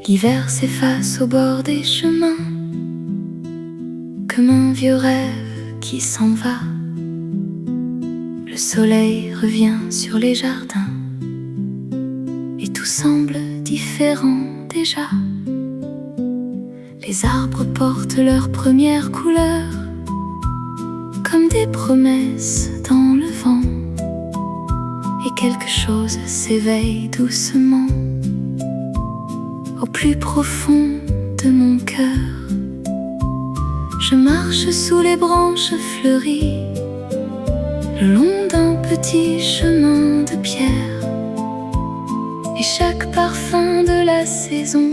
L'hiver s'efface au bord des chemins, comme un vieux rêve qui s'en va. Le soleil revient sur les jardins, et tout semble différent déjà. Les arbres portent leurs premières couleurs, comme des promesses dans le vent, et quelque chose s'éveille doucement au plus profond de mon cœur. Je marche sous les branches fleuries, le long d'un petit chemin de pierre, et chaque parfum de la saison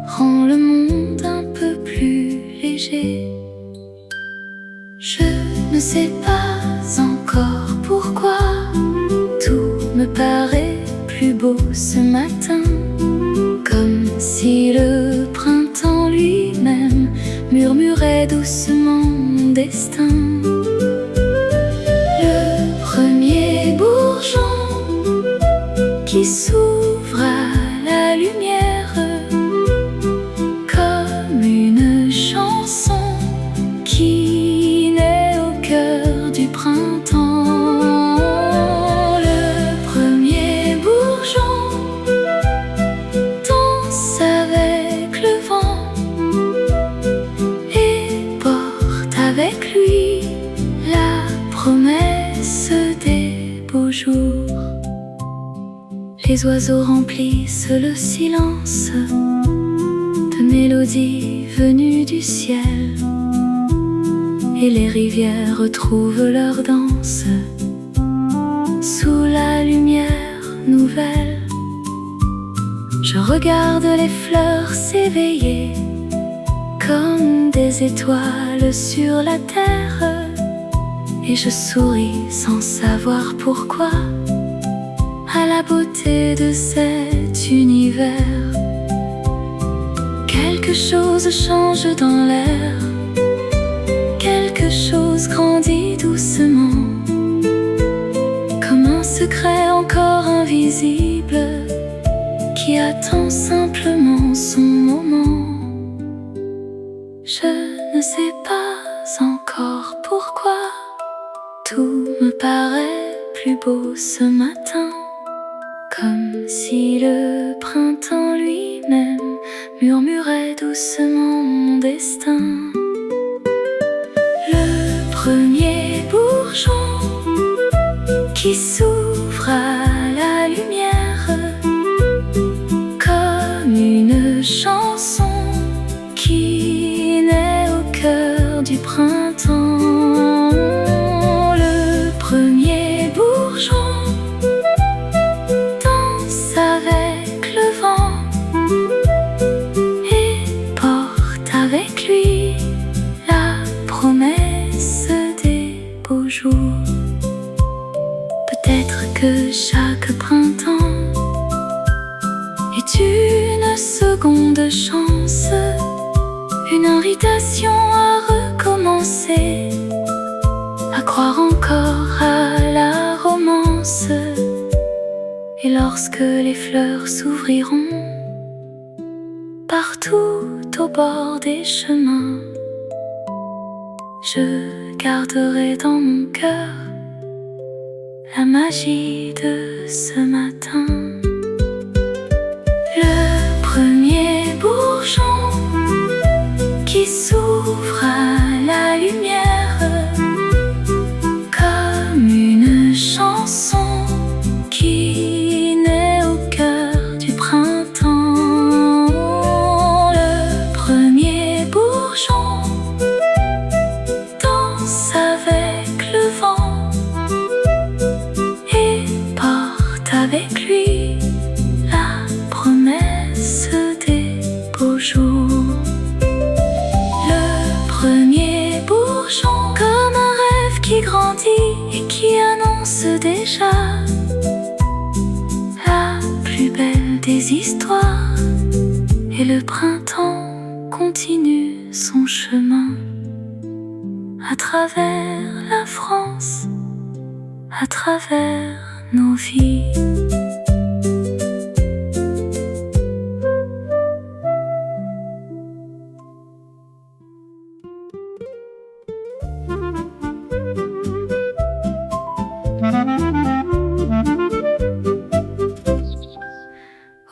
rend le monde un peu plus léger. Je ne sais pas encore pourquoi tout me paraît plus beau ce matin, comme si le printemps lui-même murmurait doucement mon destin. Le premier bourgeon qui s'ouvre à la lumière, comme une chanson qui naît au cœur du printemps. Le premier bourgeon danse avec le vent et porte avec lui la promesse des beaux jours. Les oiseaux remplissent le silence de mélodies venues du ciel, et les rivières retrouvent leur danse sous la lumière nouvelle. Je regarde les fleurs s'éveiller comme des étoiles sur la terre, et je souris sans savoir pourquoi à la beauté de cet univers. Quelque chose change dans l'air, quelque chose grandit doucement, comme un secret encore invisible qui attend simplement son moment. Je ne sais pas encore pourquoi tout me paraît plus beau ce matin, comme si le printemps lui-même murmurait doucement mon destin. Le premier bourgeon qui s'ouvre à la lumière, comme une chanson qui naît au cœur du printemps. Le premier bourgeon danse avec le vent et porte avec lui la promesse des beaux jours. Peut-être que chaque printemps est une seconde chance, une invitation à recommencer, à croire encore à la romance. Et lorsque les fleurs s'ouvriront partout au bord des chemins, je garderai dans mon cœur la magie de ce matin. Le premier bourgeon qui s'ouvre à la lumière, comme une chanson qui naît au cœur du printemps. Le premier bourgeon danse avec le vent et porte avec lui la promesse des beaux jours. Le premier bourgeon, comme un rêve qui grandit et qui annonce déjà la plus belle des histoires. Et le printemps continue son chemin à travers la France, à travers nos vies.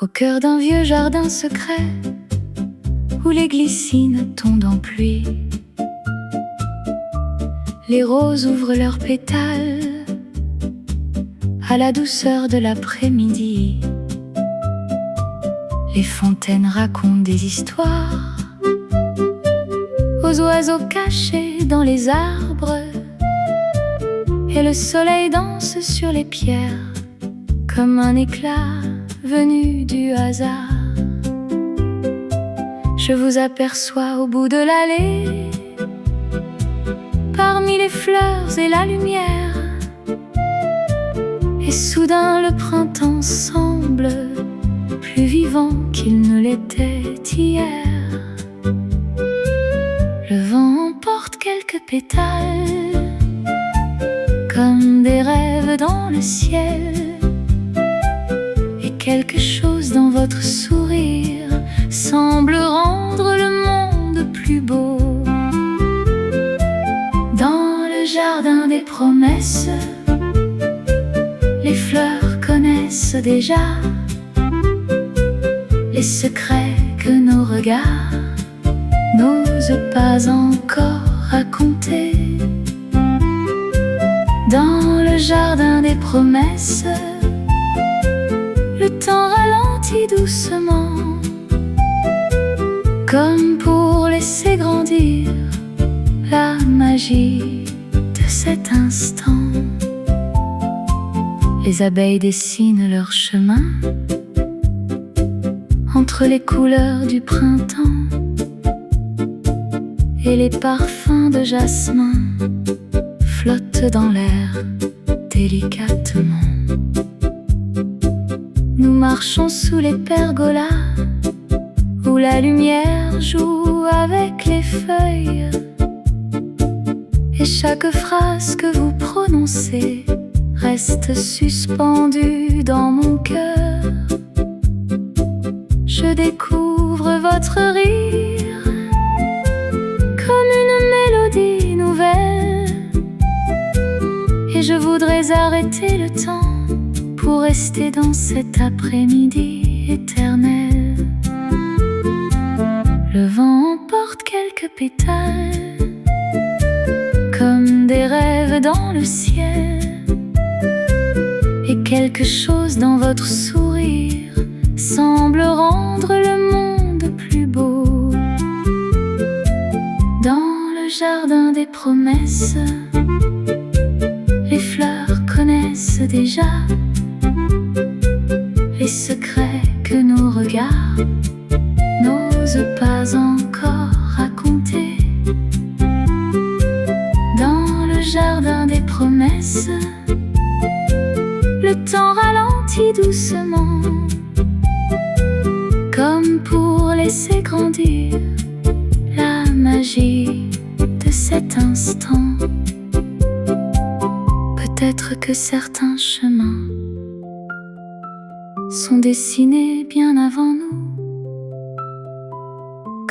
au cœur d'un vieux jardin secret où les glycines tombent en pluie. Les roses ouvrent leurs pétales à la douceur de l'après-midi. Les fontaines racontent des histoires aux oiseaux cachés dans les arbres, et le soleil danse sur les pierres comme un éclat venu du hasard. Je vous aperçois au bout de l'allée, parmi les fleurs et la lumière, et soudain le printemps semble plus vivant qu'il ne l'était hier. Le vent emporte quelques pétales comme des rêves dans le ciel, et quelque chose dans votre sourire semble rendre le monde plus beau. Dans le jardin des promesses, les fleurs connaissent déjà les secrets que nos regards n'osent pas encore raconter. Dans le jardin des promesses, le temps ralentit doucement, comme pour laisser grandir la magie de cet instant. Les abeilles dessinent leur chemin entre les couleurs du printemps, et les parfums de jasmin flottent dans l'air délicatement. Nous marchons sous les pergolas où la lumière joue avec les feuilles, et chaque phrase que vous prononcez reste suspendue dans mon cœur. Je découvre votre rire comme une mélodie nouvelle, et je voudrais arrêter le temps pour rester dans cet après-midi éternel. Le vent emporte quelques pétales comme des rêves dans le ciel, et quelque chose dans votre sourire semble rendre le monde plus beau. Dans le jardin des promesses, les fleurs connaissent déjà les secrets que nos regards n'osent pas encore raconter. Dans le jardin des promesses, le temps ralentit doucement, comme pour laisser grandir la magie de cet instant. Peut-être que certains chemins sont dessinés bien avant nous,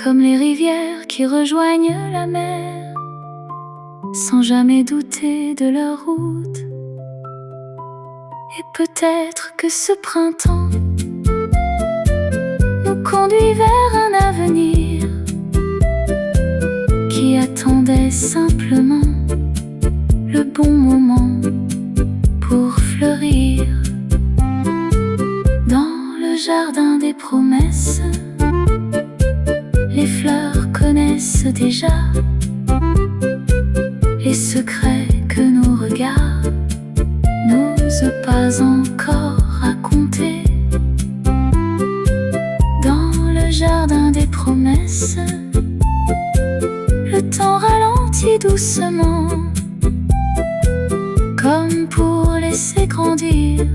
comme les rivières qui rejoignent la mer, sans jamais douter de leur route. Et peut-être que ce printemps nous conduit vers un avenir qui attendait simplement le bon moment pour fleurir. Dans le jardin des promesses, les fleurs connaissent déjà les secrets que nos regards n'osent pas encore raconter. Dans le jardin des promesses, le temps ralentit doucement, comme pour laisser grandir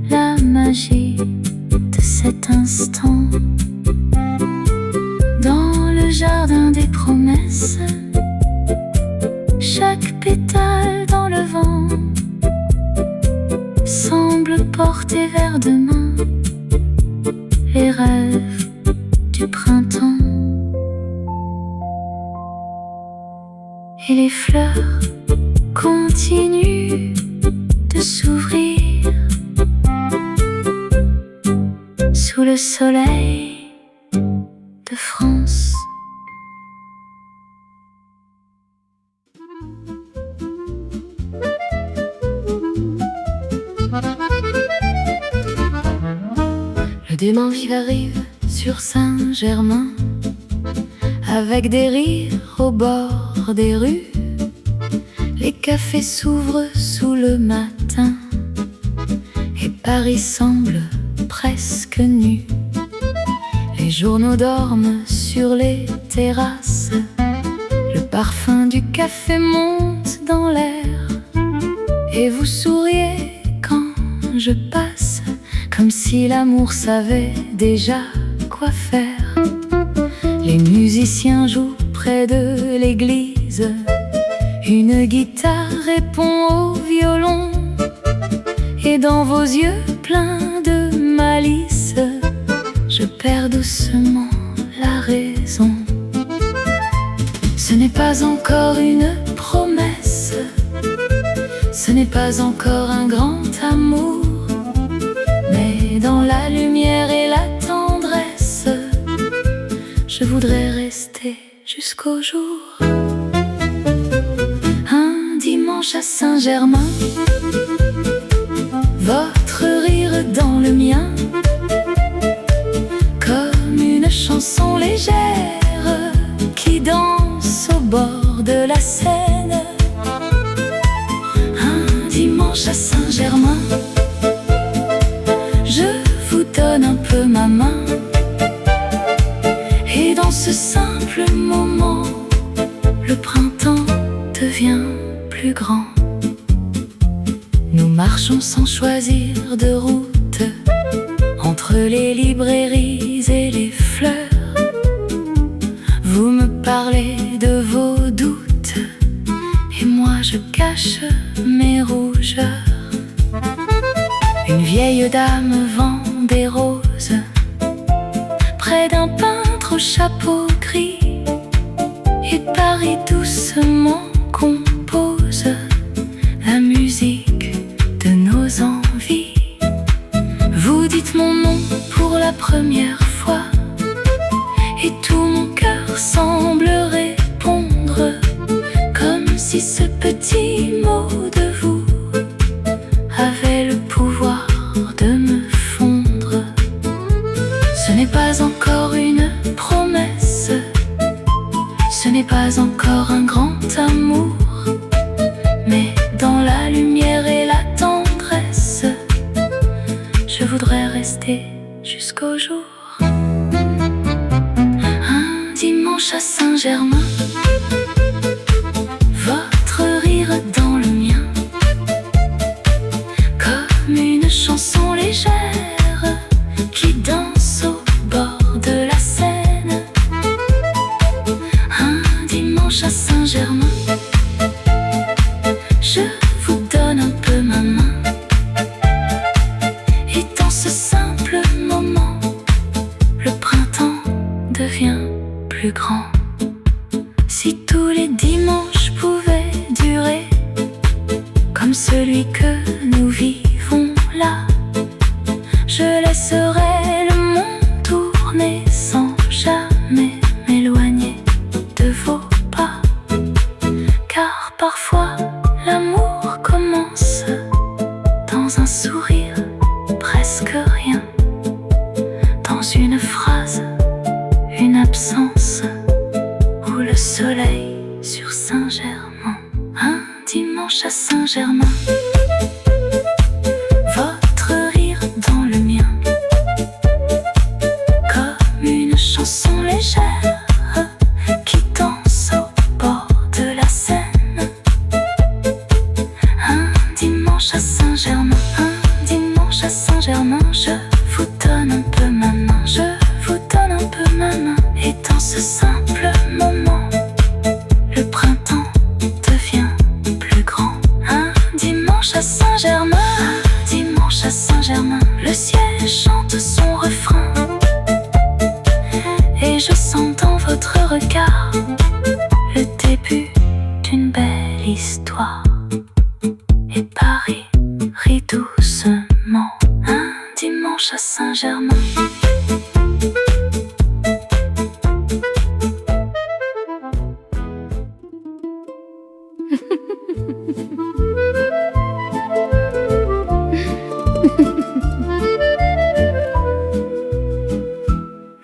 la magie de cet instant. Dans le jardin des promesses, chaque pétale dans le vent semble porter vers demain les rêves du printemps. Et les fleurs continuent de s'ouvrir sous le soleil de France. Le dimanche arrive sur Saint-Germain, avec des rires au bord des rues. Les cafés s'ouvrent sous le matin et Paris semble presque nu. Les journaux dorment sur les terrasses, le parfum du café monte dans l'air, et vous souriez quand je passe, comme si l'amour savait déjà quoi faire. Les musiciens jouent près de l'église, une guitare répond au violon, et dans vos yeux pleins de malice, je perds doucement la raison. Ce n'est pas encore une promesse, ce n'est pas encore un grand amour, mais dans la lumière et la tendresse, je voudrais rester jusqu'au jour. Un dimanche à Saint-Germain, votre rire dans le mien, comme une chanson légère qui danse au bord de la Seine. Un dimanche à Saint-Germain, je vous donne un peu ma main, et dans ce simple moment, le printemps devient plus grand. Nous marchons sans choisir de route, entre les librairies et les fleurs. Vous me parlez de vos doutes, et moi je cache mes rougeurs. Une vieille dame vend des roses près d'un peintre au chapeau gris, et Paris doucement compose la musique de nos envies. Vous dites mon nom pour la première fois, et tout mon cœur semble répondre, comme si ce petit mot de vous avait le pouvoir de me fondre. Ce n'est pas encore une promesse, ce n'est pas encore un grand amour, mais dans la lumière et la tendresse, je voudrais rester jusqu'au jour. Un dimanche à Saint-Germain, votre rire dans le mien, comme une chanson légère qui danse au bord de la Seine. Un dimanche à Saint-Germain, je vous donne un peu ma main, et dans ce simple moment, le printemps devient plus grand. Si tous les dimanches pouvaient durer comme celui que nous vivons là, je laisserais le monde tourner sans jamais m'éloigner de vos pas. Car parfois l'amour commence dans un sourire, presque rien, dans une phrase, une absence, ou le soleil sur Saint-Germain. Un dimanche à Saint-Germain, votre rire dans le mien, comme une chanson légère qui danse au bord de la Seine. Un dimanche à Saint-Germain, un dimanche à Saint-Germain, je vous donne un peu ma main, je vous donne un peu ma main, et dans ce simple moment, le printemps devient plus grand. Un dimanche à Saint-Germain, un dimanche à Saint-Germain, le ciel chante son refrain, et je sens dans votre regard le début d'une belle histoire. Et Paris rit doucement. Un dimanche à Saint-Germain.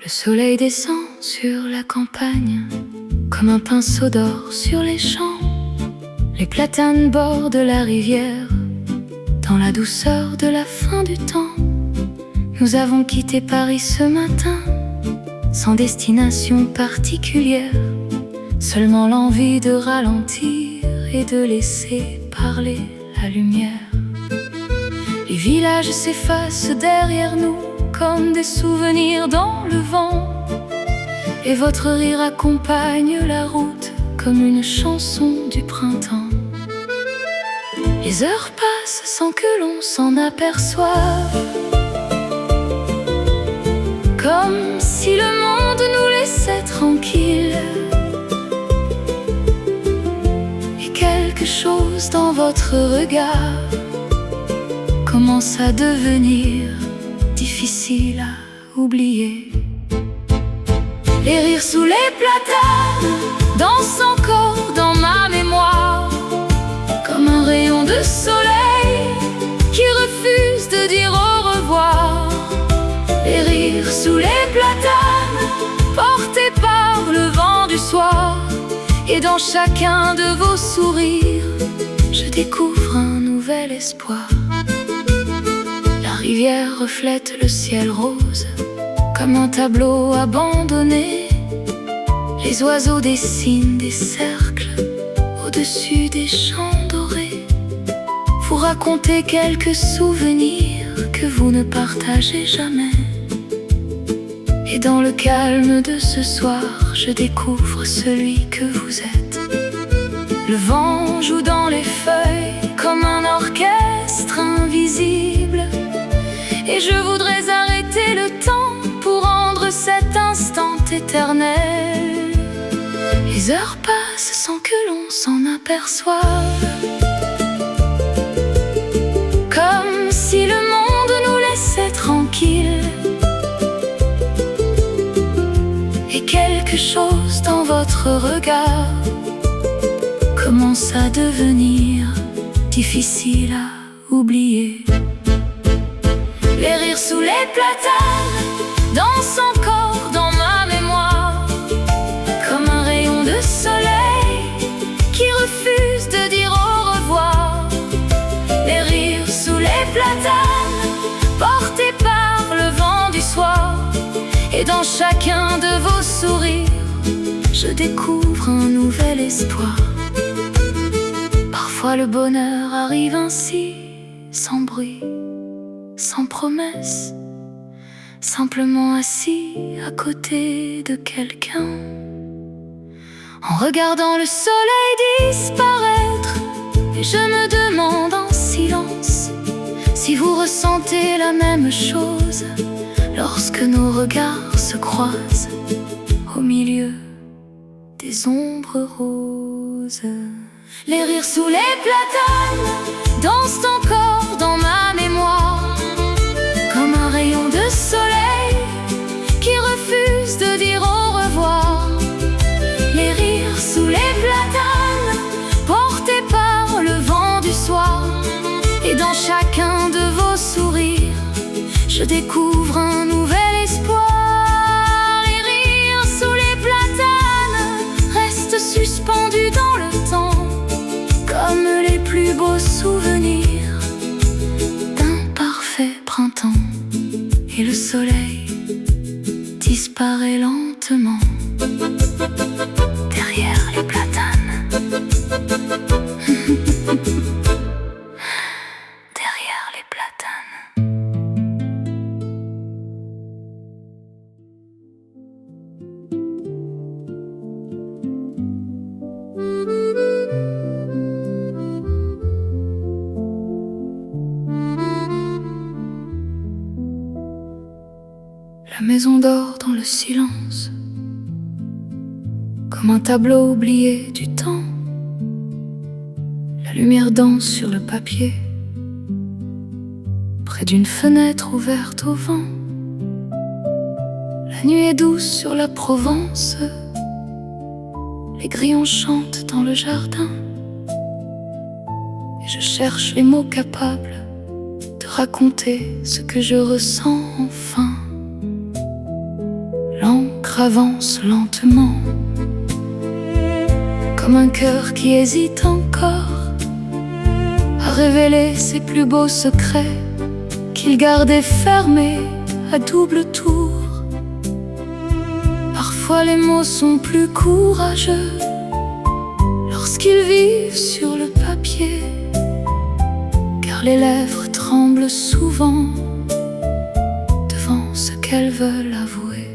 Le soleil descend sur la campagne comme un pinceau d'or sur les champs. Les platanes bordent la rivière dans la douceur de la fin du temps. Nous avons quitté Paris ce matin sans destination particulière, seulement l'envie de ralentir et de laisser parler la lumière. Les villages s'effacent derrière nous comme des souvenirs dans le vent, et votre rire accompagne la route comme une chanson du printemps. Les heures passent sans que l'on s'en aperçoive, comme si le monde nous laissait tranquilles. Et quelque chose dans votre regard commence à devenir difficile à oublier. Les rires sous les platanes dansent encore dans ma mémoire, comme un rayon de soleil qui refuse de dire au revoir. Les rires sous les platanes portés par le vent du soir, et dans chacun de vos sourires je découvre un nouvel espoir. La rivière reflète le ciel rose comme un tableau abandonné. Les oiseaux dessinent des cercles au-dessus des champs dorés. Vous racontez quelques souvenirs que vous ne partagez jamais. Et dans le calme de ce soir, je découvre celui que vous êtes. Le vent joue dans les feuilles comme un orchestre invisible, et je voudrais arrêter le temps pour rendre cet instant éternel. Les heures passent sans que l'on s'en aperçoive, comme si le monde nous laissait tranquilles. Et quelque chose dans votre regard commence à devenir difficile à oublier. Les rires sous les platanes dansent encore dans ma mémoire, comme un rayon de soleil qui refuse de dire au revoir. Les rires sous les platanes portés par le vent du soir, et dans chacun de vos sourires je découvre un nouvel espoir. Parfois le bonheur arrive ainsi, sans bruit, sans promesse, simplement assis à côté de quelqu'un, en regardant le soleil disparaître. Et je me demande en silence si vous ressentez la même chose lorsque nos regards se croisent au milieu des ombres roses. Les rires sous les platanes dansent encore dans ma mémoire, comme un rayon de soleil qui refuse de dire au revoir. Les rires sous les platanes portés par le vent du soir, et dans chacun de vos sourires je découvre un nouvel espoir. Les rires sous les platanes restent suspendus dans le temps, comme les plus beaux souvenirs d'un parfait printemps. Et le soleil disparaît lentement derrière les platanes. Derrière les platanes. La maison dort dans le silence, comme un tableau oublié du temps. La lumière danse sur le papier, près d'une fenêtre ouverte au vent. La nuit est douce sur la Provence, les grillons chantent dans le jardin. Et je cherche les mots capables de raconter ce que je ressens enfin. l'heure avance lentement, comme un cœur qui hésite encore à révéler ses plus beaux secrets qu'il gardait fermés à double tour. Parfois les mots sont plus courageux lorsqu'ils vivent sur le papier, car les lèvres tremblent souvent devant ce qu'elles veulent avouer.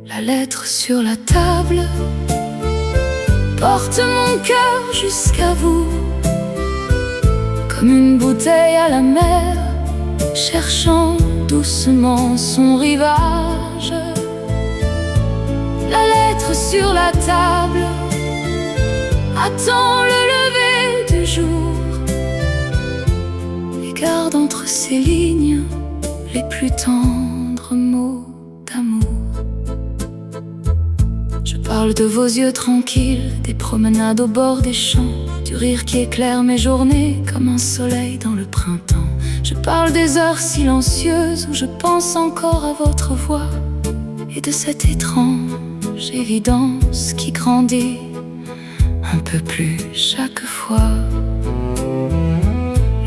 La lettre sur la table porte mon cœur jusqu'à vous, comme une bouteille à la mer, cherchant doucement son rivage. La lettre sur la table attend le lever du jour et garde entre ses lignes les plus tendres mots d'amour. Je parle de vos yeux tranquilles, des promenades au bord des champs, du rire qui éclaire mes journées comme un soleil dans le printemps. Je parle des heures silencieuses où je pense encore à votre voix et de cette étrange évidence qui grandit un peu plus chaque fois.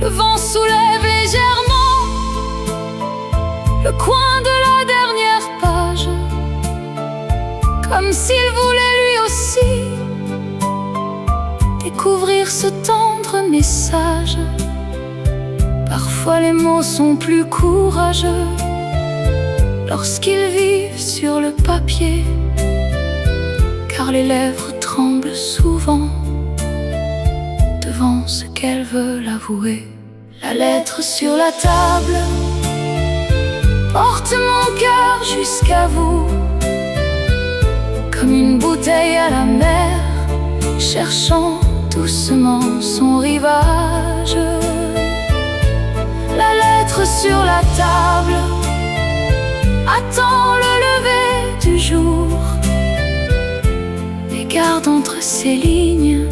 Le vent soulève légèrement le coin de la dernière page, comme s'il voulait lui aussi découvrir ce tendre message. Parfois les mots sont plus courageux lorsqu'ils vivent sur le papier, car les lèvres tremblent souvent devant ce qu'elles veulent avouer. La lettre sur la table porte mon cœur jusqu'à vous, comme une bouteille à la mer, cherchant doucement son rivage. La lettre sur la table attend le lever du jour et garde entre ses lignes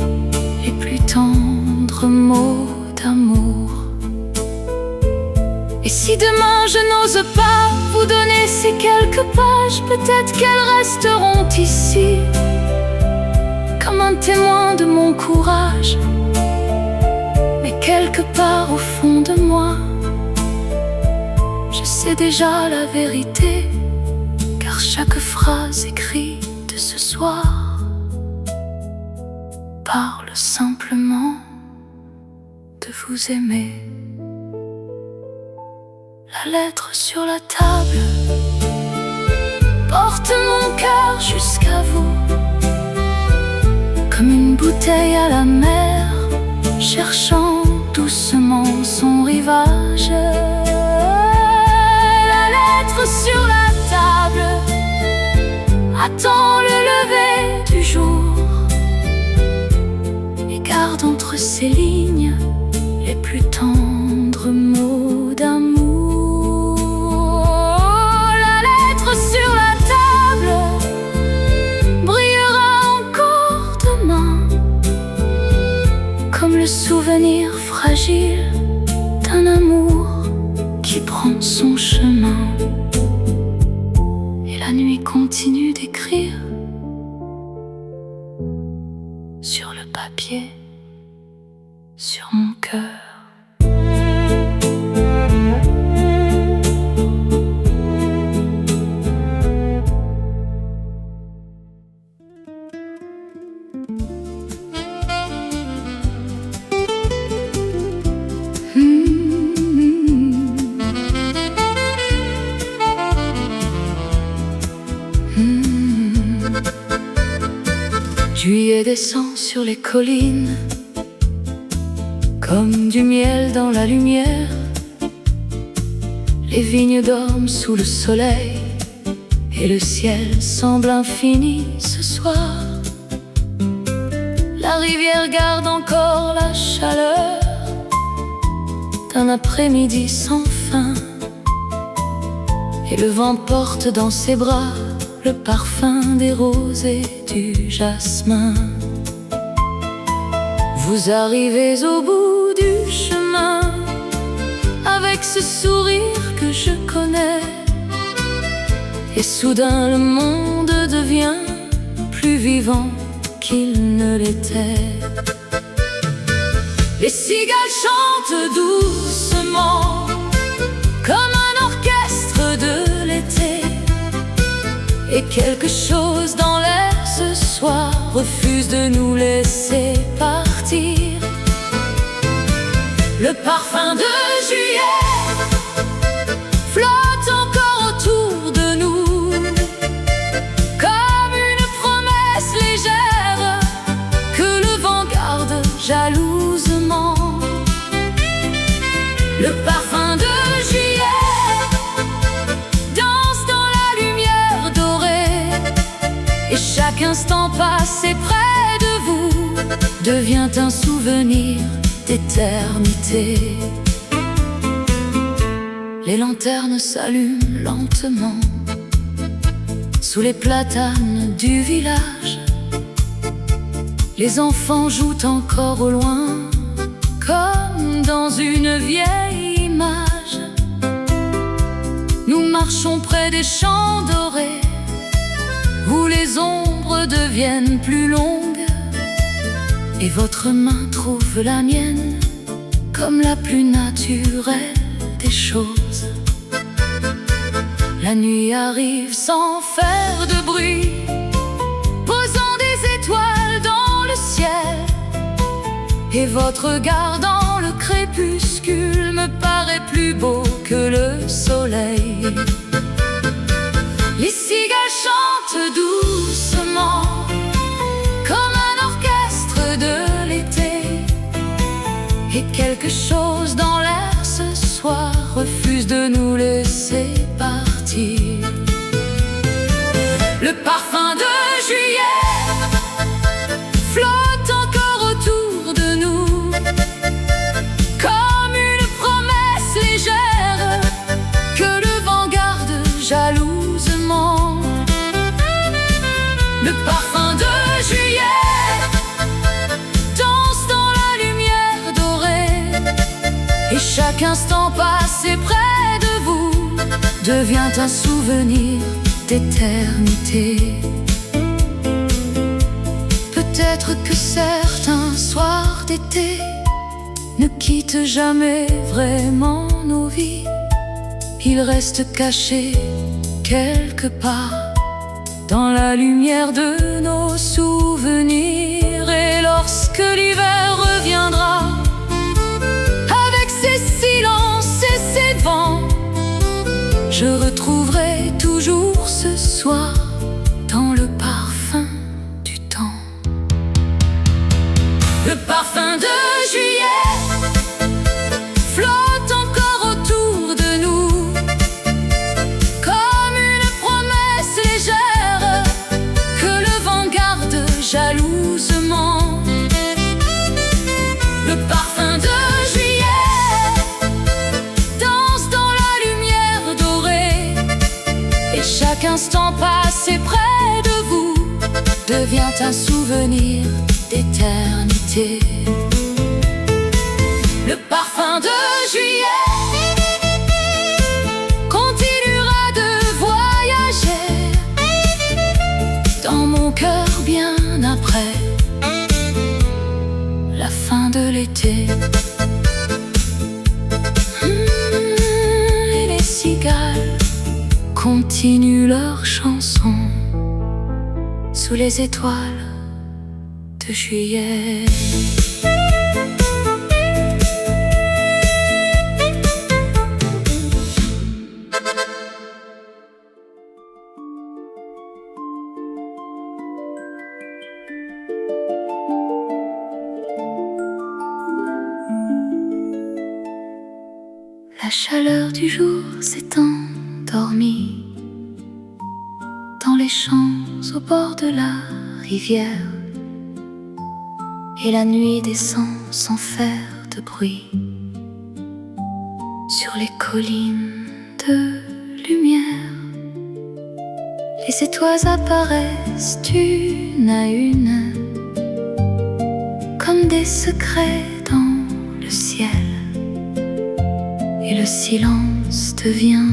les plus tendres mots d'amour. Et si demain je n'ose pas vous donner ces quelques pages, peut-être qu'elles resteront ici comme un témoin de mon courage. Mais quelque part au fond de moi, je sais déjà la vérité, car chaque phrase écrite de ce soir parle simplement de vous aimer. La lettre sur la table porte mon cœur jusqu'à vous, comme une bouteille à la mer, cherchant doucement son rivage. La lettre sur la table attend le lever du jour et garde entre ses lignes les plus tendres mots d'amour. La lettre sur la table brillera encore demain, comme le souvenir fragile d'un amour qui prend son chemin. Et la nuit continue d'écrire sur le papier, sur mon cœur. Juillet descend sur les collines comme du miel dans la lumière. Les vignes dorment sous le soleil et le ciel semble infini ce soir. La rivière garde encore la chaleur d'un après-midi sans fin, et le vent porte dans ses bras le parfum des roses et du jasmin. Vous arrivez au bout du chemin avec ce sourire que je connais, et soudain le monde devient plus vivant qu'il ne l'était. Les cigales chantent doucement comme un orchestre de l'été, et quelque chose dans l'air ce soir refuse de nous laisser partir. Le parfum de juillet flotte encore autour de nous, comme une promesse légère que le vent garde jalousement. Le parfum de juillet danse dans la lumière dorée, et chaque instant passé près de vous devient un souvenir d'éternité. Les lanternes s'allument lentement sous les platanes du village. Les enfants jouent encore au loin comme dans une vieille image. Nous marchons près des champs dorés où les ombres deviennent plus longues, et votre main trouve la mienne comme la plus naturelle des choses. La nuit arrive sans faire de bruit, posant des étoiles dans le ciel, et votre regard dans le crépuscule me paraît plus beau que le soleil. Les cigales chantent doucement comme un orchestre de l'été, et quelque chose dans l'air ce soir refuse de nous laisser partir. Le parfum de juillet flotte encore autour de nous, comme une promesse légère que le vent garde jalousement. Le parfum de juillet danse dans la lumière dorée, et chaque instant passé près de vous devient un souvenir d'éternité. Peut-être que certains soirs d'été ne quittent jamais vraiment nos vies. Ils restent cachés quelque part dans la lumière de nos souvenirs. Et lorsque l'hiver reviendra avec ses silences et ses vents, je retrouverai toujours ce soir dans le parfum du temps. Le parfum de juillet flotte encore autour de nous, comme une promesse légère que le vent garde jalousement. Le parfum de juillet danse dans la lumière dorée, et chaque instant passé près de vous devient un souvenir d'éternité. Le parfum de juillet continuera de voyager dans mon cœur bien après la fin de l'été. Et les cigales continuent leur chanson sous les étoiles de juillet. La chaleur du jour s'est endormie dans les champs au bord de la rivière, et la nuit descend sans faire de bruit sur les collines de lumière. Les étoiles apparaissent une à une comme des secrets dans le ciel, et le silence devient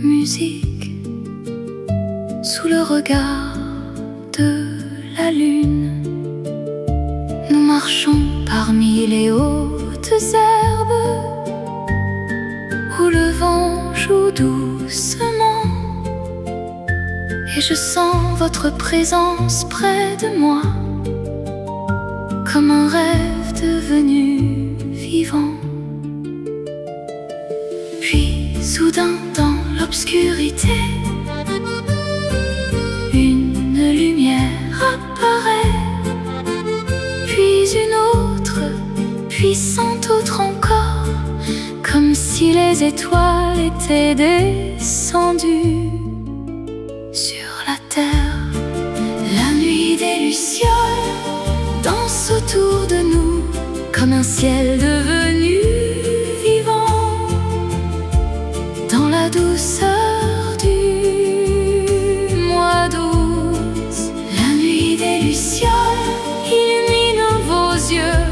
musique sous le regard de la lune. Nous marchons parmi les hautes herbes où le vent joue doucement, et je sens votre présence près de moi, comme un rêve devenu vivant. Puis soudain dans l'obscurité, une lumière apparaît, puis une autre, puissante autre encore, comme si les étoiles étaient descendues sur la terre. La nuit des lucioles danse autour de nous, comme un ciel devenu vivant, dans la douceur du mois d'août. La nuit des lucioles illumine vos yeux,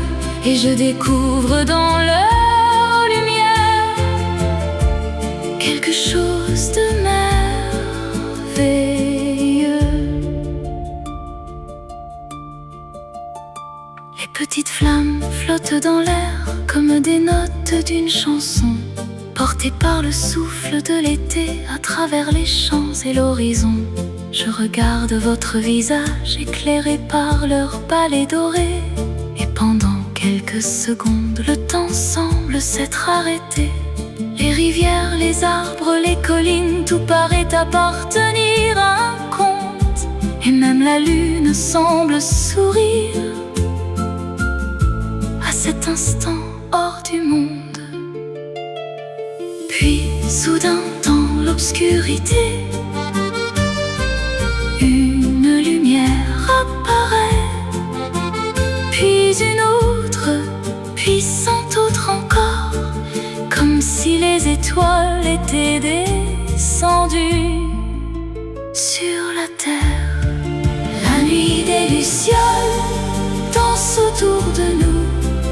et je découvre dans leur lumière quelque chose de merveilleux. Les petites flammes flottent dans l'air comme des notes d'une chanson, portées par le souffle de l'été à travers les champs et l'horizon. Je regarde votre visage éclairé par leur balai doré, et pendant quelques secondes, le temps semble s'être arrêté. Les rivières, les arbres, les collines, tout paraît appartenir à un conte, et même la lune semble sourire à cet instant hors du monde. Puis soudain dans l'obscurité, une lumière apparaît, puis une autre, puissante autre encore, comme si les étoiles étaient descendues sur la terre. La nuit des lucioles danse autour de nous,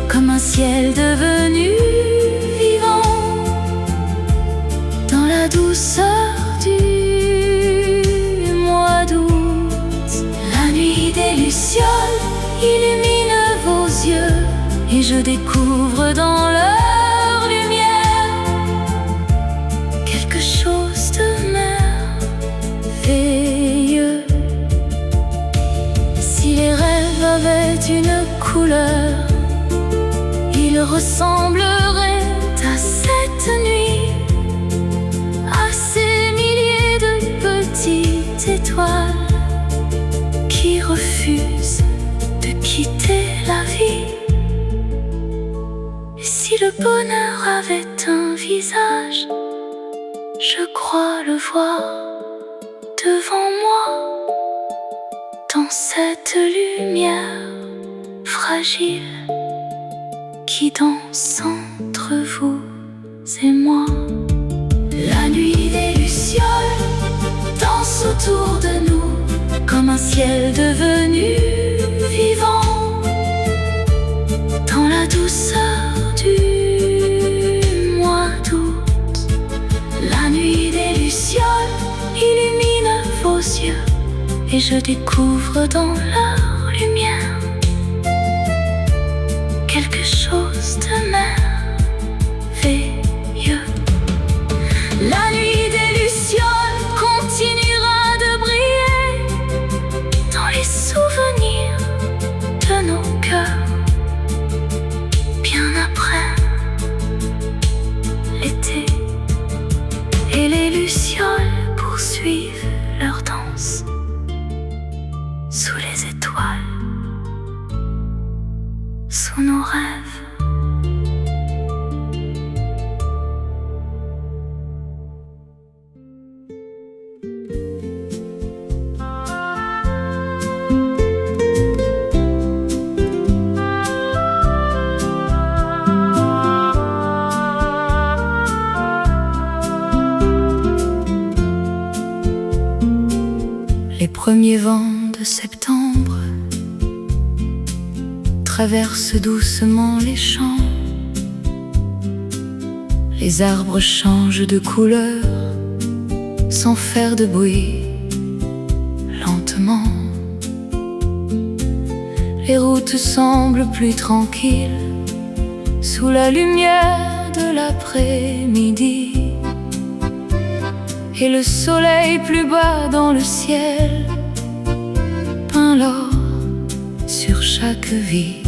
comme un ciel devenu vivant, dans la douceur du mois d'août. La nuit des lucioles illumine vos yeux, et je découvre dans leur lumière quelque chose de merveilleux. Si les rêves avaient une couleur, ils ressembleraient à cette nuit, à ces milliers de petites étoiles qui refusent de quitter la vie. Et si le bonheur avait un visage, je crois le voir devant moi, dans cette lumière fragile qui danse entre vous et moi. La nuit des lucioles danse autour de nous, comme un ciel devenu vivant, dans la douceur du mois d'août. La nuit des lucioles illumine vos yeux, et je découvre dans leur lumière quelque chose de merveilleux. La nuit des lucioles continuera de briller dans les souvenirs de nos cœurs, bien après l'été. Et les lucioles poursuivent leur danse sous les étoiles, sous nos rêves. Les premiers vents de septembre traversent doucement les champs. Les arbres changent de couleur sans faire de bruit, lentement. Les routes semblent plus tranquilles sous la lumière de l'après-midi, et le soleil plus bas dans le ciel peint l'or sur chaque vie.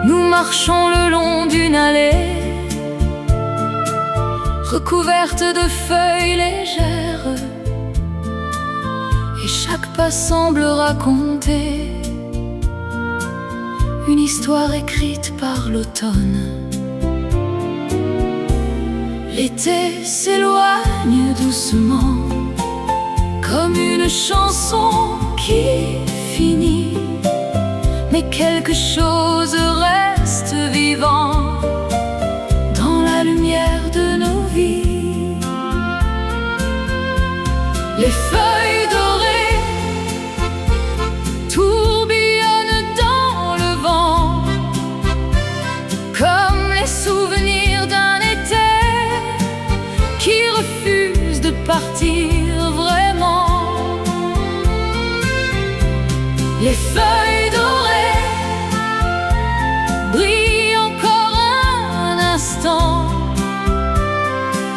Nous marchons le long d'une allée recouverte de feuilles légères, et chaque pas semble raconter une histoire écrite par l'automne. L'été s'éloigne doucement, comme une chanson qui finit, mais quelque chose reste vivant dans la lumière de nos vies. Les feuilles dorées tourbillonnent dans le vent, comme les souvenirs d'un été qui refuse de partir vraiment. Les feuilles dorées brillent encore un instant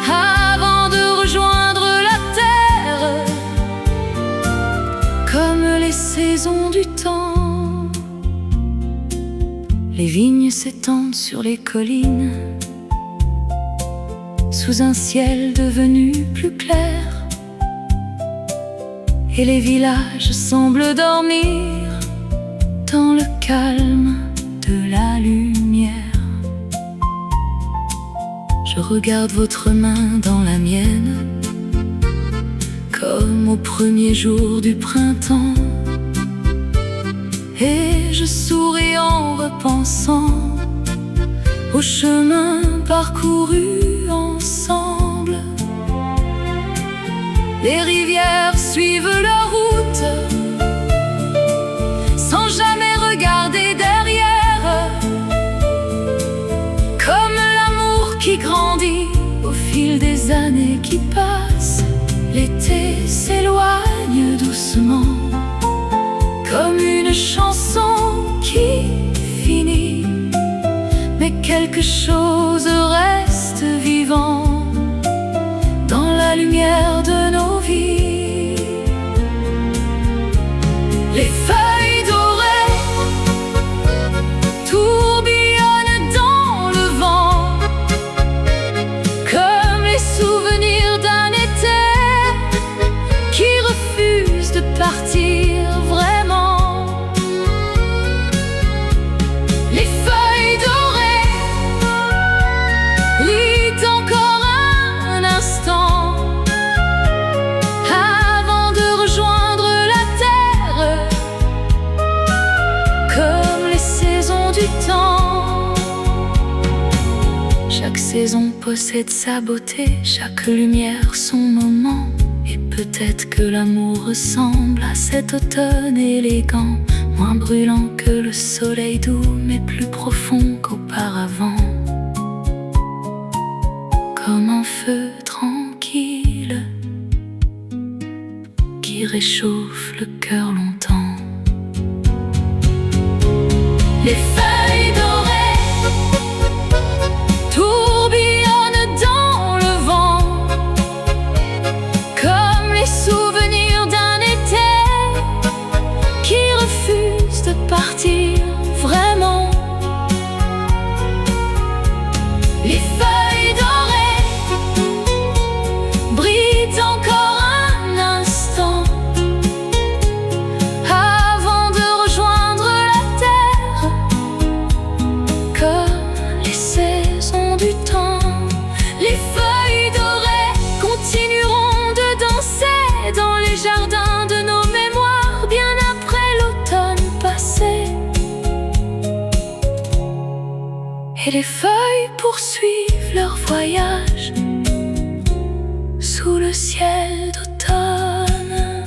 avant de rejoindre la terre, comme les saisons du temps. Les vignes s'étendent sur les collines sous un ciel devenu plus clair, et les villages semblent dormir dans le calme de la lumière. Je regarde votre main dans la mienne, comme au premier jour du printemps, et je souris en repensant au chemin parcouru ensemble. Les rivières suivent leur route sans jamais regarder derrière, comme l'amour qui grandit au fil des années qui passent. L'été s'éloigne doucement, comme une chanson qui finit, mais quelque chose reste vivant dans la lumière de nos vies. Les feuilles dorées tourbillonnent dans le vent, comme les souvenirs d'un été qui refuse de partir vraiment. Les feuilles dorées lient encore un instant avant de rejoindre la terre, comme les saisons du temps. Chaque saison possède sa beauté, chaque lumière son moment, et peut-être que l'amour ressemble à cet automne élégant, moins brûlant que le soleil doux, mais plus profond qu'auparavant, comme un feu tranquille qui réchauffe le cœur longtemps. Les feuilles dorées tourbillonnent dans le vent, comme les souvenirs d'un été qui refuse de partir vraiment. Les feuilles dorées brillent encore un instant avant de rejoindre la terre, comme les saisons du temps. Les feuilles dorées continueront de danser dans les jardins de nos mémoires, bien après l'automne passé. Et les feuilles poursuivent leur voyage sous le ciel d'automne.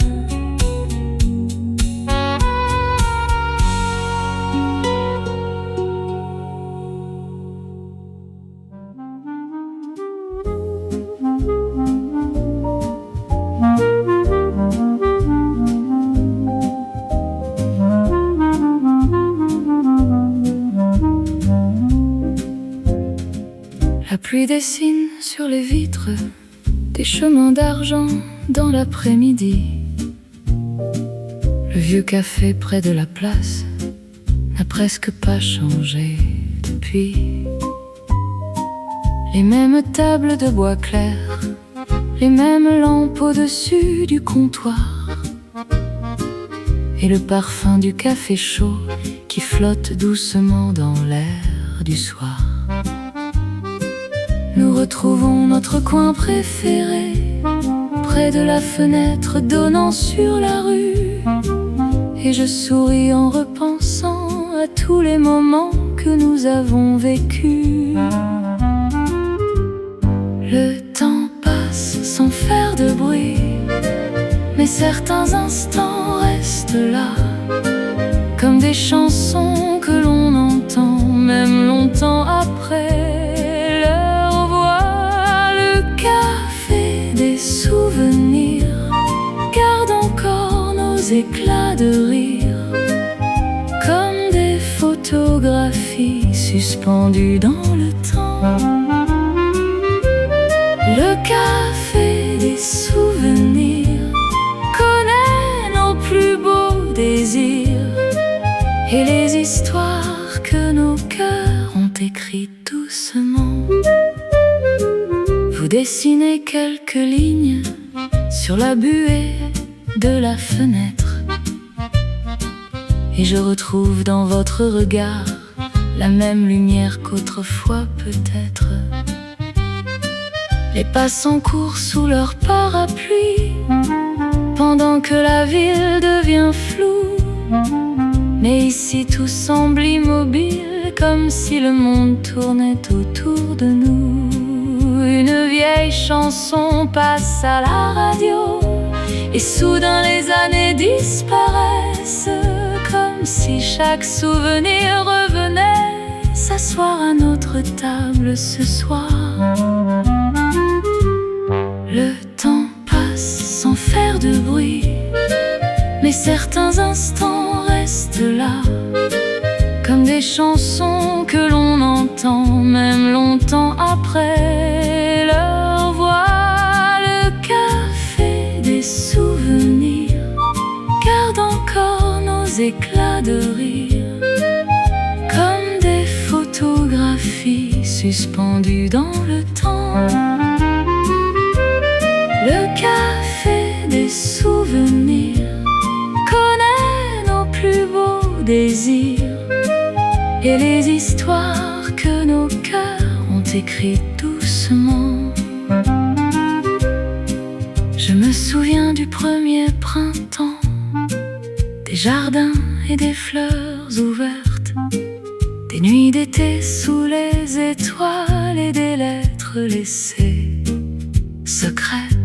pluie dessine sur les vitres des chemins d'argent dans l'après-midi. Le vieux café près de la place n'a presque pas changé depuis. Les mêmes tables de bois clair, les mêmes lampes au-dessus du comptoir, et le parfum du café chaud qui flotte doucement dans l'air du soir. Nous retrouvons notre coin préféré, près de la fenêtre donnant sur la rue, et je souris en repensant à tous les moments que nous avons vécus. Le temps passe sans faire de bruit, mais certains instants restent là, comme des chansons que l'on entend même longtemps après leur voix. Le café des souvenirs garde encore nos éclats de rire, comme des photographies suspendues dans le temps. Le café des souvenirs connaît nos plus beaux désirs et les histoires que nos cœurs ont écrites doucement. Vous dessinez quelques lignes sur la buée de la fenêtre, et je retrouve dans votre regard la même lumière qu'autrefois peut-être. Les passants courent sous leur parapluie pendant que la ville devient floue, mais ici tout semble immobile, comme si le monde tournait autour de nous. Une vieille chanson passe à la radio, et soudain les années disparaissent, comme si chaque souvenir revenait s'asseoir à notre table ce soir. Le temps passe sans faire de bruit, mais certains instants restent là, comme des chansons que l'on entend même longtemps après leur voix. Le café des souvenirs garde encore nos éclats de rire, comme des photographies suspendues dans le temps. Le café des souvenirs connaît nos plus beaux désirs et les histoires que nos cœurs ont écrites doucement. Je me souviens du premier printemps, des jardins et des fleurs ouvertes, des nuits d'été sous les étoiles et des lettres laissées secrètes.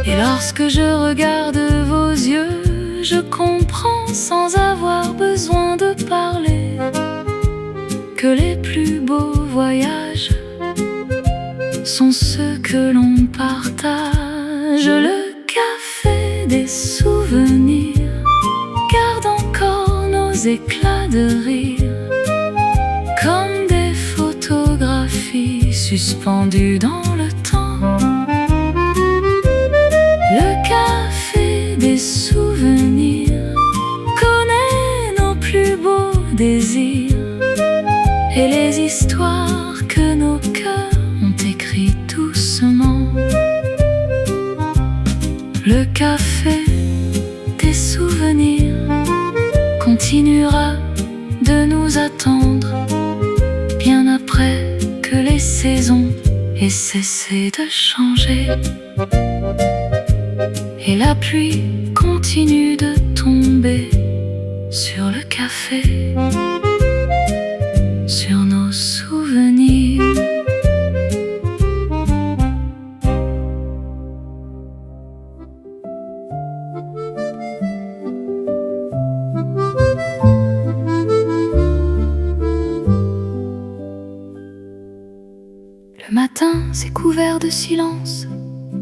Et lorsque je regarde vos yeux, je comprends sans avoir besoin de parler que les plus beaux voyages sont ceux que l'on partage. Le café des souvenirs garde encore nos éclats de rire, comme des photographies suspendues dans le temps. Le café des souvenirs connaît nos plus beaux désirs et les histoires que nos cœurs ont écrites doucement. Le café des souvenirs continuera de nous attendre bien après que les saisons aient cessé de changer et la pluie continue de tomber sur le café, sur nos souvenirs. Le matin, c'est couvert de silence,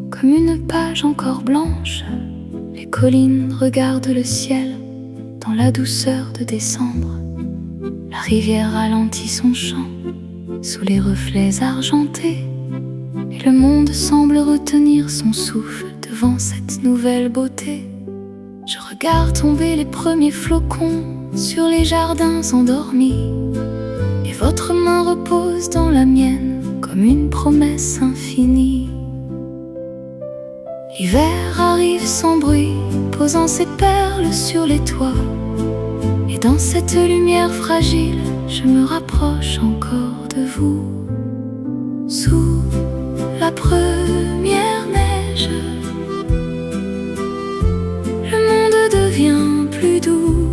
comme une page encore blanche. Les collines regardent le ciel dans la douceur de décembre. La rivière ralentit son chant sous les reflets argentés, et le monde semble retenir son souffle devant cette nouvelle beauté. Je regarde tomber les premiers flocons sur les jardins endormis, et votre main repose dans la mienne comme une promesse infinie. L'hiver arrive sans bruit, posant ses perles sur les toits, et dans cette lumière fragile, je me rapproche encore de vous. Sous la première neige, le monde devient plus doux,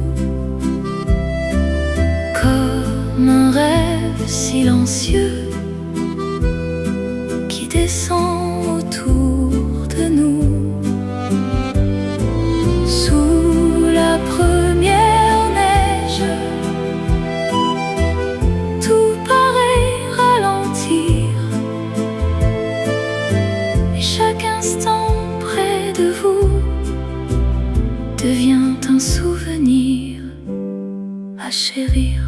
comme un rêve silencieux qui descend autour de nous. Sous la première neige, tout paraît ralentir, et chaque instant près de vous devient un souvenir à chérir.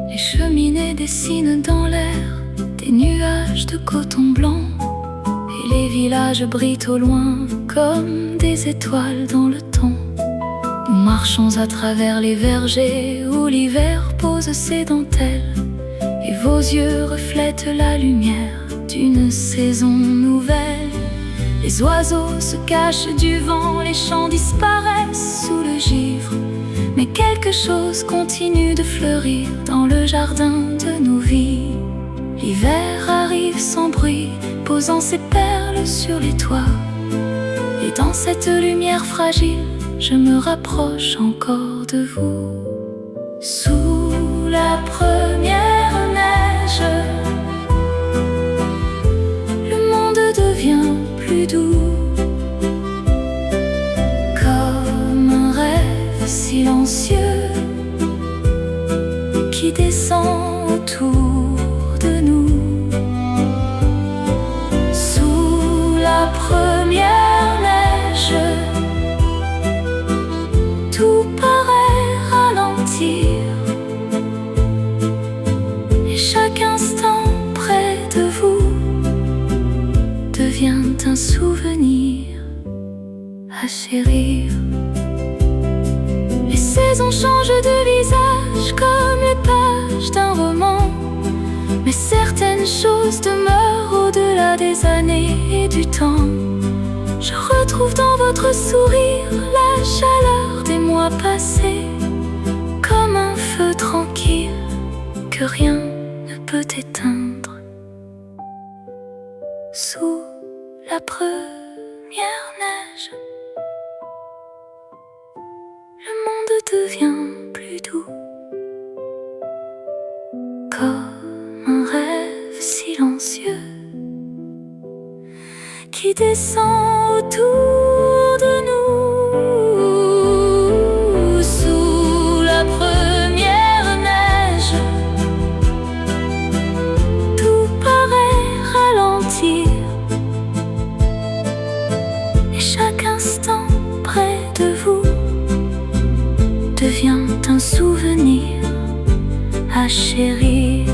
Les cheminées dessinent dans l'air des nuages de coton blanc, et les villages brillent au loin comme des étoiles dans le temps. Nous marchons à travers les vergers où l'hiver pose ses dentelles, et vos yeux reflètent la lumière d'une saison nouvelle. Les oiseaux se cachent du vent, les champs disparaissent sous le givre, mais quelque chose continue de fleurir dans le jardin de nos vies. L'hiver arrive sans bruit, posant ses perles sur les toits, et dans cette lumière fragile, je me rapproche encore de vous. Sous la première neige, le monde devient plus doux, comme un rêve silencieux qui descend autour de nous. Sous la première neige, tout paraît ralentir, et chaque instant près de vous devient un souvenir à chérir. Les saisons changent de visage comme les pages d'un roman, mais certaines choses demeurent au-delà des années et du temps. Je retrouve dans votre sourire la chaleur des mois passés, comme un feu tranquille que rien ne peut éteindre. Sous la première neige, le monde devient plus doux, comme un rêve silencieux qui descend autour de nous. Sous la première neige, tout paraît ralentir, et chaque instant près de vous devient un souvenir à chérir.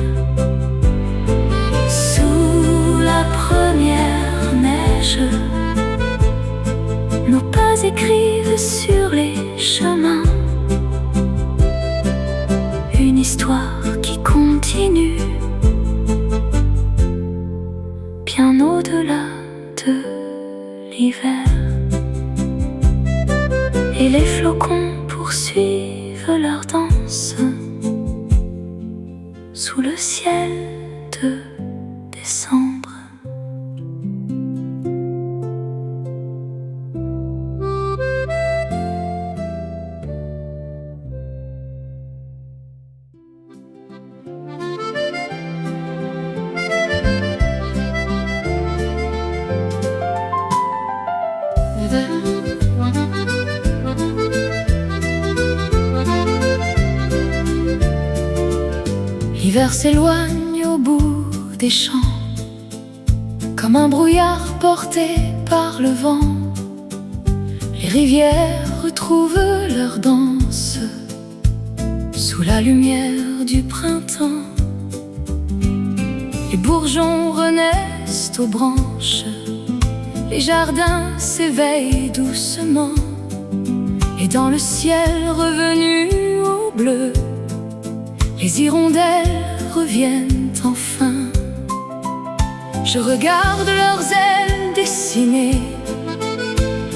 Sous la première neige, nos pas écrivent sur les chemins une histoire qui continue bien au-delà de l'hiver. Et les flocons poursuivent leur danse sous le ciel de décembre. L'hiver s'éloigne au bout des champs, comme un brouillard porté par le vent. Les rivières retrouvent leur danse sous la lumière du printemps. Les bourgeons renaissent aux branches, les jardins s'éveillent doucement, et dans le ciel revenu au bleu, les hirondelles reviennent enfin. Je regarde leurs ailes dessinées,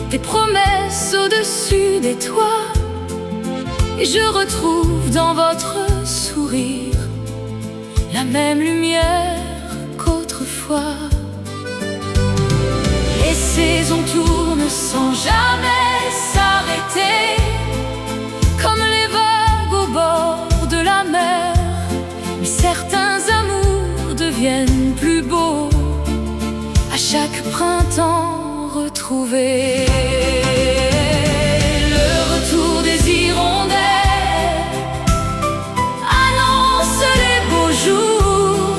des promesses au-dessus des toits, et je retrouve dans votre sourire la même lumière qu'autrefois. Les saisons tournent sans jamais s'arrêter, comme les vagues au bord de la mer. Mais certains amours deviennent plus beaux à chaque printemps retrouvé. Le retour des hirondelles annonce les beaux jours,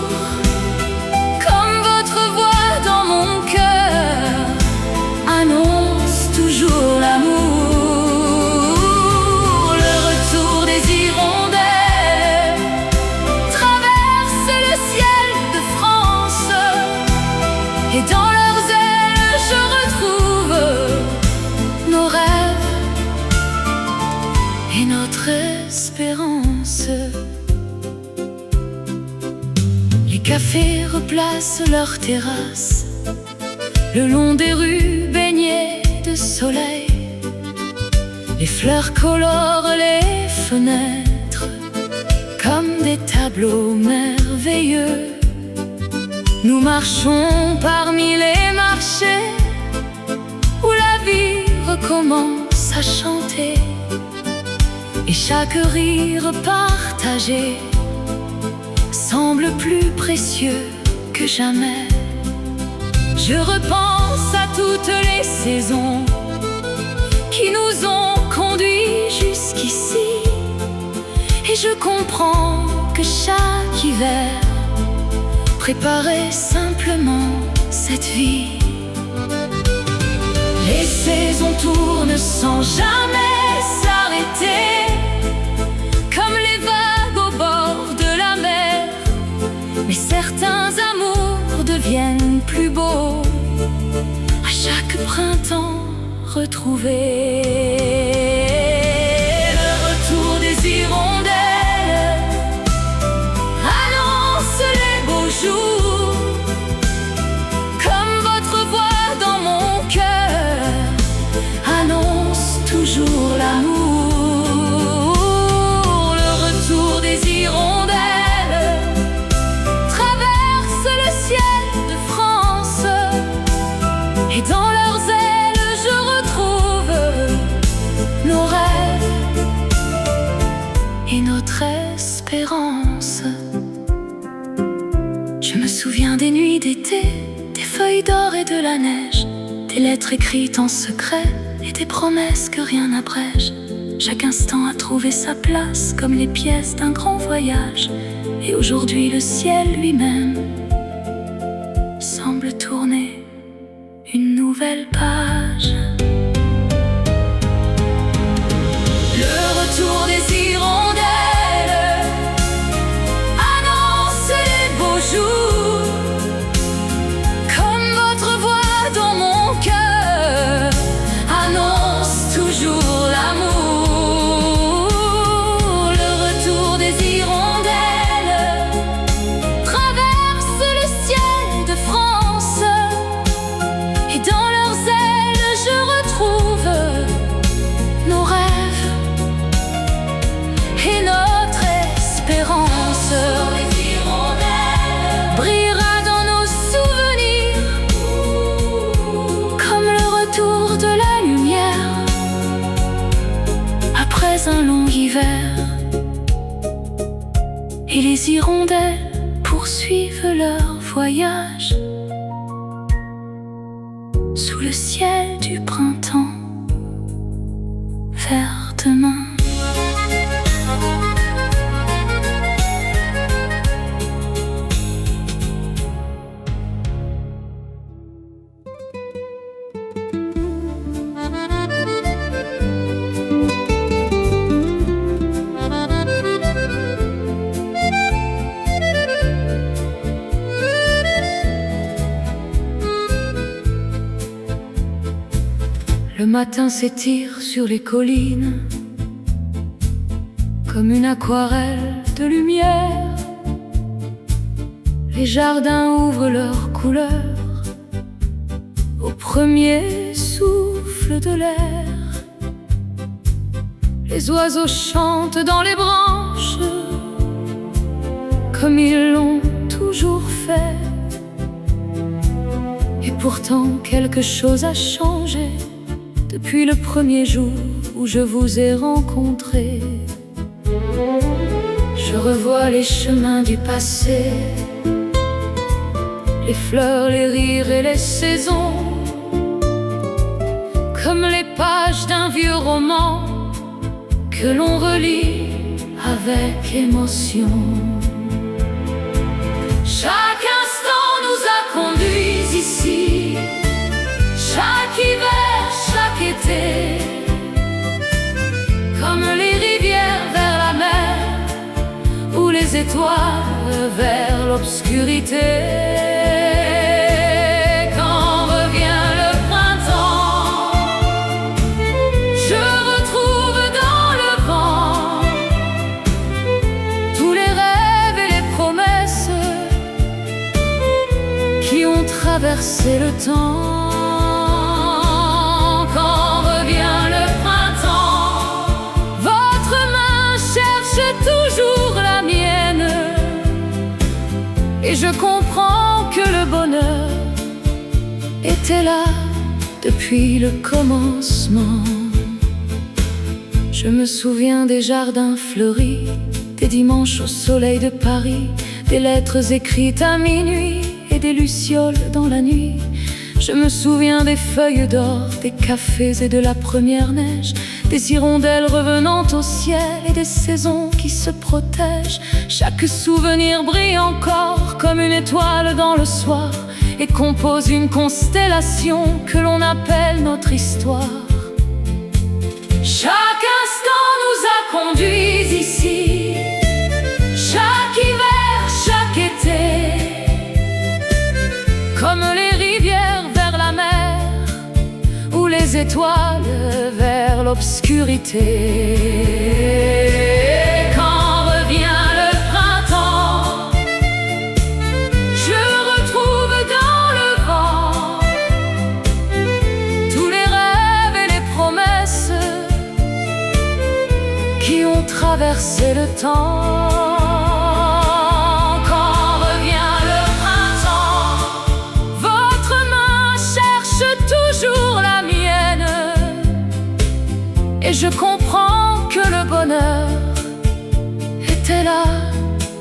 comme votre voix dans mon cœur annonce toujours l'amour. Le retour des hirondelles traverse le ciel de France, et dans leurs ailes je retrouve nos rêves et notre espérance. Les cafés replacent leurs terrasses le long des rues baignées de soleil. Les fleurs colorent les fenêtres comme des tableaux merveilleux. Nous marchons parmi les marchés où la vie recommence à chanter, et chaque rire partagé semble plus précieux que jamais. Je repense à toutes les saisons qui nous ont conduits jusqu'ici, et je comprends que chaque hiver préparait simplement cette vie. Les saisons tournent sans jamais s'arrêter, comme les vagues au bord de la mer. Mais certains amours deviennent plus beaux à chaque printemps retrouvé. Le retour des hirondelles annonce les beaux jours, comme votre voix dans mon cœur annonce toujours l'amour. Le retour des hirondelles traverse le ciel de France, et dans leurs ailes je retrouve nos rêves et notre espérance. Je me souviens des nuits d'été, des feuilles d'or et de la neige, des lettres écrites en secret et des promesses que rien n'abrège. Chaque instant a trouvé sa place comme les pièces d'un grand voyage, et aujourd'hui le ciel lui-même semble tourner une nouvelle page. Le retour des hirondelles annonce les beaux jours, comme votre voix dans mon cœur annonce toujours l'amour. Le retour des hirondelles traverse le ciel de France, et dans leurs ailes je retrouve nos rêves et notre espérance. Brillera dans nos souvenirs comme le retour de la lumière après un long hiver. Et les hirondelles poursuivent leur voyage sous le ciel du printemps vers demain. Le matin s'étire sur les collines comme une aquarelle de lumière. Les jardins ouvrent leurs couleurs au premier souffle de l'air. Les oiseaux chantent dans les branches comme ils l'ont toujours fait. Et pourtant quelque chose a changé depuis le premier jour où je vous ai rencontré. Je revois les chemins du passé, les fleurs, les rires et les saisons, comme les pages d'un vieux roman que l'on relit avec émotion. Chaque instant nous a conduits ici, chaque hiver, chaque été, comme les rivières vers la mer ou les étoiles vers l'obscurité. Quand revient le printemps, je retrouve dans le vent tous les rêves et les promesses qui ont traversé le temps. Quand revient le printemps, votre main cherche toujours la mienne, et je comprends que le bonheur était là depuis le commencement. Je me souviens des jardins fleuris, des dimanches au soleil de Paris, des lettres écrites à minuit et des lucioles dans la nuit. Je me souviens des feuilles d'or, des cafés et de la première neige, des hirondelles revenant au ciel et des saisons qui se protègent. Chaque souvenir brille encore comme une étoile dans le soir et compose une constellation que l'on appelle notre histoire. Chaque instant nous a conduits ici, chaque hiver, chaque été, comme les rivières vers la mer ou les étoiles vers l'obscurité. Quand revient le printemps, je retrouve dans le vent tous les rêves et les promesses qui ont traversé le temps. Et je comprends que le bonheur était là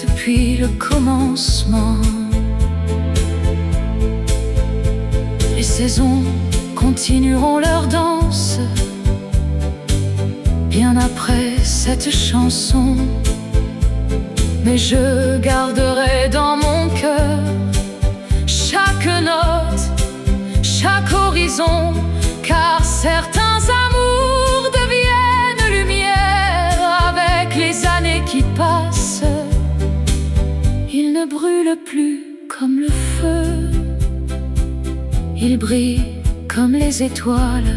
depuis le commencement. Les saisons continueront leur danse bien après cette chanson, mais je garderai dans mon cœur chaque note, chaque horizon, car certains amours deviennent lumière avec les années qui passent. Ils ne brûlent plus comme le feu, ils brillent comme les étoiles.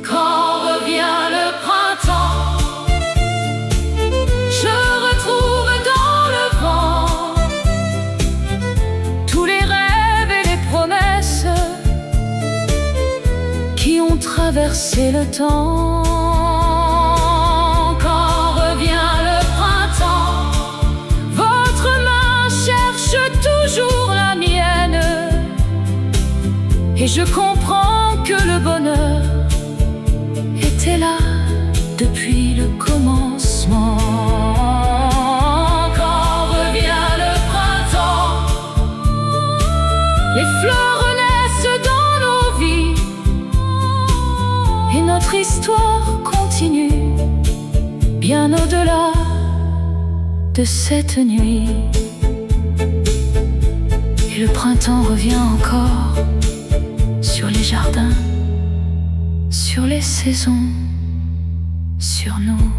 Quand revient le printemps, je retrouve dans le vent tous les rêves et les promesses qui ont traversé le temps. Quand revient le printemps, votre main cherche toujours la mienne, et je comprends que le bonheur était là depuis le commencement. Quand revient le printemps, les fleurs renaissent dans nos vies et notre histoire continue bien au-delà de cette nuit. Et le printemps revient encore sur les jardins, sur les saisons, sur nous.